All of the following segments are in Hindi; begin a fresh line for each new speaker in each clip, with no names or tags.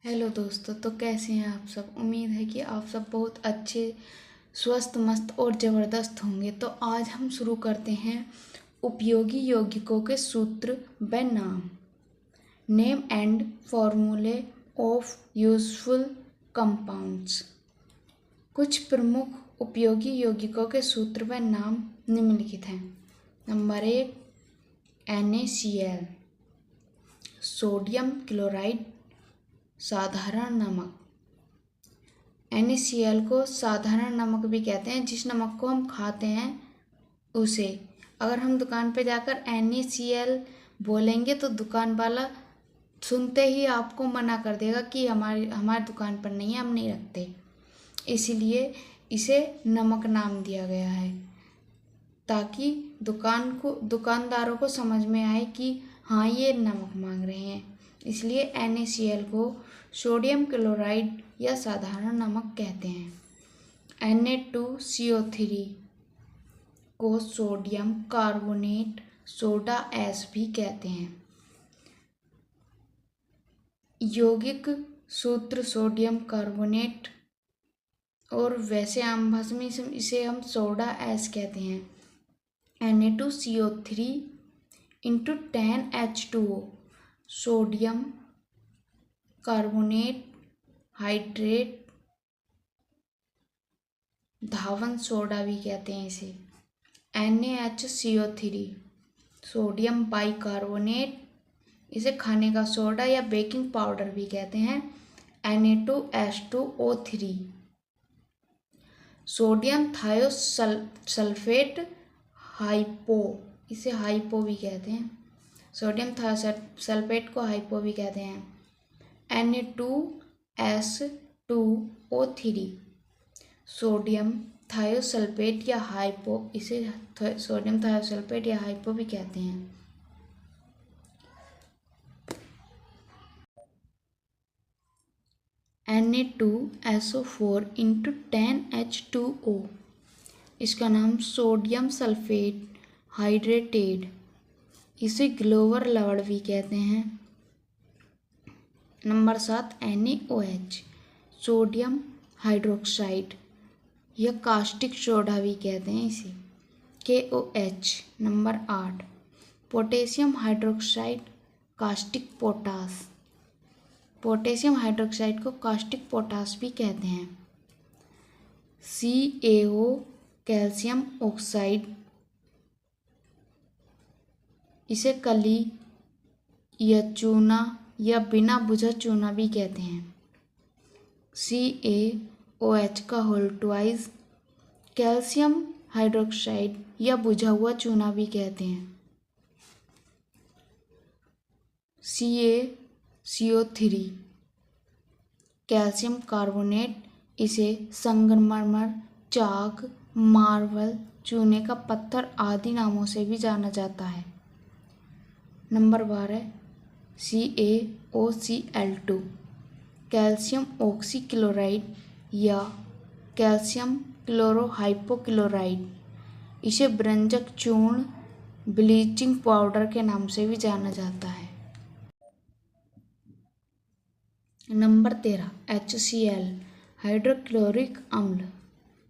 हेलो दोस्तों, तो कैसे हैं आप सब। उम्मीद है कि आप सब बहुत अच्छे, स्वस्थ, मस्त और ज़बरदस्त होंगे। तो आज हम शुरू करते हैं उपयोगी यौगिकों के सूत्र व नाम। नेम एंड फॉर्मूले ऑफ यूजफुल कंपाउंड्स। कुछ प्रमुख उपयोगी यौगिकों के सूत्र व नाम निम्नलिखित हैं। नंबर 1, NaCl, सोडियम क्लोराइड, साधारण नमक। NaCl को साधारण नमक भी कहते हैं। जिस नमक को हम खाते हैं उसे, अगर हम दुकान पे जाकर NaCl बोलेंगे तो दुकान वाला सुनते ही आपको मना कर देगा कि हमारी दुकान पर नहीं है, हम नहीं रखते। इसीलिए इसे नमक नाम दिया गया है, ताकि दुकानदारों को समझ में आए कि हाँ, ये नमक मांग रहे हैं। इसलिए NaCl को सोडियम क्लोराइड या साधारण नमक कहते हैं। Na2CO3 को सोडियम कार्बोनेट, सोडा ऐश भी कहते हैं। यौगिक सूत्र सोडियम कार्बोनेट, और वैसे आम भाषा में इसे हम सोडा ऐश कहते हैं। Na2CO3 into 10H2O, sodium carbonate hydrate, धावन सोडा भी कहते हैं इसे। NaHCO3 सोडियम बाइकार्बोनेट, इसे खाने का सोडा या बेकिंग पाउडर भी कहते हैं। Na2H2O3 सोडियम थायोसल्फेट हाइपो, इसे हाइपो भी कहते हैं। सोडियम थायोसल्फेट को हाइपो भी कहते हैं। Na2S2O3 सोडियम थायोसल्फेट या हाइपो, इसे सोडियम थायोसल्फेट या हाइपो भी कहते हैं। Na2SO4 इंटू 10H2O, इसका नाम सोडियम सल्फेट हाइड्रेटेड, इसे ग्लोवर लवण भी कहते हैं। नंबर 7, NaOH सोडियम हाइड्रोक्साइड या कास्टिक सोडा भी कहते हैं इसे। KOH। Number 8, potassium hydroxide caustic potash, potassium hydroxide को कास्टिक पोटास भी कहते हैं। CaO कैल्शियम ऑक्साइड, इसे कली या चूना या बिना बुझा चूना भी कहते हैं। CaOH का होल ट्वाइस कैल्शियम हाइड्रोक्साइड या बुझा हुआ चूना भी कहते हैं। CaCO3 कैल्शियम कार्बोनेट, इसे संगमरमर, चाक, मार्बल, चूने का पत्थर आदि नामों से भी जाना जाता है। नंबर 12, CaOCl2 कैल्शियम ऑक्सीक्लोराइड या कैल्शियम क्लोरोहाइपोक्लोराइड, इसे व्यंजक चूर्ण, ब्लीचिंग पाउडर के नाम से भी जाना जाता है। नंबर 13, HCl हाइड्रोक्लोरिक अम्ल,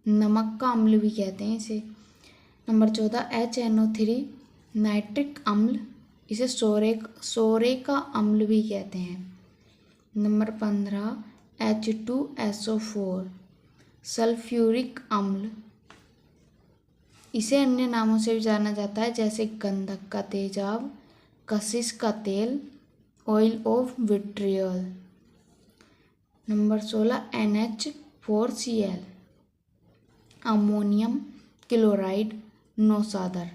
नमक का अम्ल भी कहते हैं इसे। नंबर 14, HNO3 नाइट्रिक अम्ल, इसे सोरे का अम्ल भी कहते हैं। नंबर 15, H2SO4 सल्फ्यूरिक अम्ल, इसे अन्य नामों से भी जाना जाता है, जैसे गंधक का तेजाब, कशिश का तेल, oil of vitriol. Number 16, NH4Cl ammonium chloride नौसादर,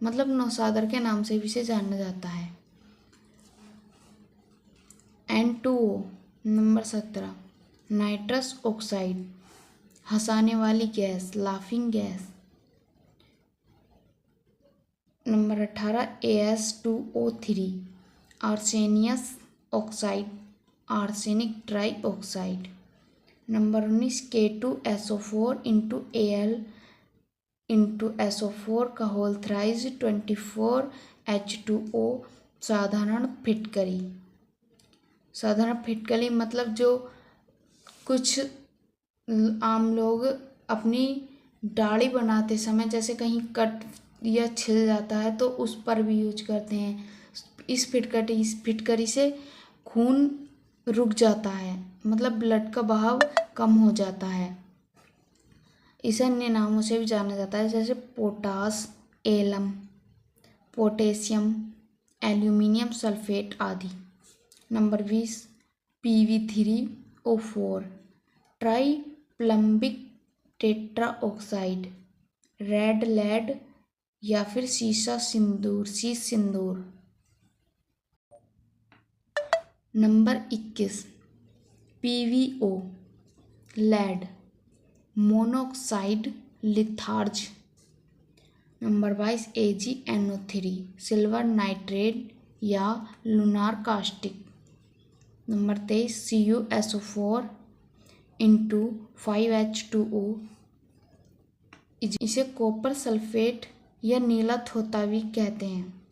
मतलब नौसादर के नाम से भी इसे जाना जाता है। N2O। नंबर 17, नाइट्रस ऑक्साइड हंसाने वाली gas, laughing gas. Number 18, AS2O3 arsenious oxide, arsenic trioxide. Number 19, K2SO4 into Al into SO4 का होल थ्राइस 24H2O साधारण फिटकरी। साधारण फिटकरी मतलब जो कुछ आम लोग अपनी दाढ़ी बनाते समय जैसे कहीं कट या छिल जाता है तो उस पर भी यूज करते हैं। इस फिटकरी से खून रुक जाता है, मतलब ब्लड का बहाव कम हो जाता है। इसे अन्य नामों से भी जाना जाता है जैसे potash, alum, potassium, aluminium sulphate आदि। Number 20 PV3O4 triplumbic tetra oxide, red lead या फिर शीश सिंदूर। Number 21 PVO lead, monoxide litharge. Number 22 AgNO3 silver nitrate या lunar caustic. Number 23 CuSO4 into 5H2O, इसे कॉपर सल्फेट या नीला थोथा भी कहते हैं।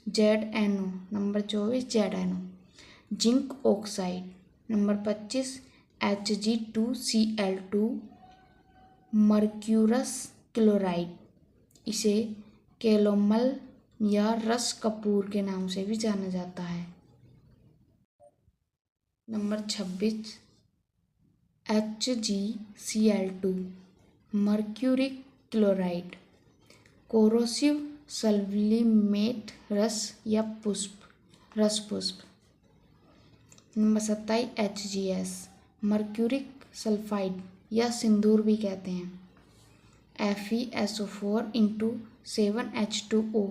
ZNO number 24 ZNO zinc oxide. Number 25 Hg2Cl2 mercurous chloride, इसे कैलोमल या रस कपूर के नाम से भी जाना जाता है। Number 26 HgCl2 mercuric chloride, corrosive sublimate रस या पुष्प। नंबर 27 HgS मर्क्यूरिक सल्फाइड या सिंदूर भी कहते हैं। FeSO4 into 7H2O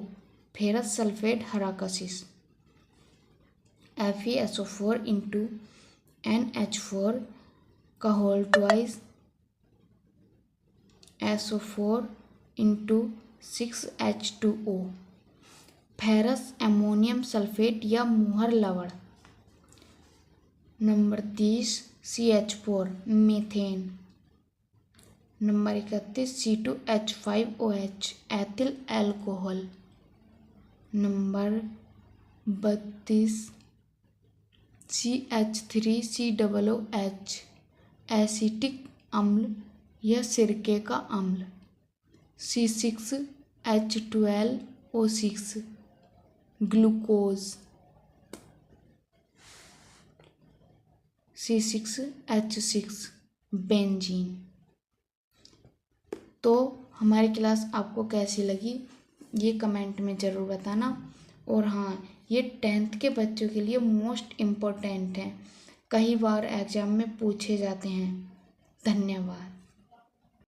ferrous sulphate हराकसिस। FeSO4 इंटू NH4 का whole twice, SO4 into 6H2O ferrous ammonium sulphate या मुहर लवण। Number 30 CH4 methane. Number 31 C2H5OH ethyl alcohol. Number 32 CH3COOH acetic अम्ल या सिरके का अम्ल। C6H12O6 glucose. C6H6 benzene. तो हमारी क्लास आपको कैसी लगी ये कमेंट में ज़रूर बताना। और हाँ, ये 10th के बच्चों के लिए मोस्ट इम्पोर्टेंट है, कई बार एग्जाम में पूछे जाते हैं। धन्यवाद।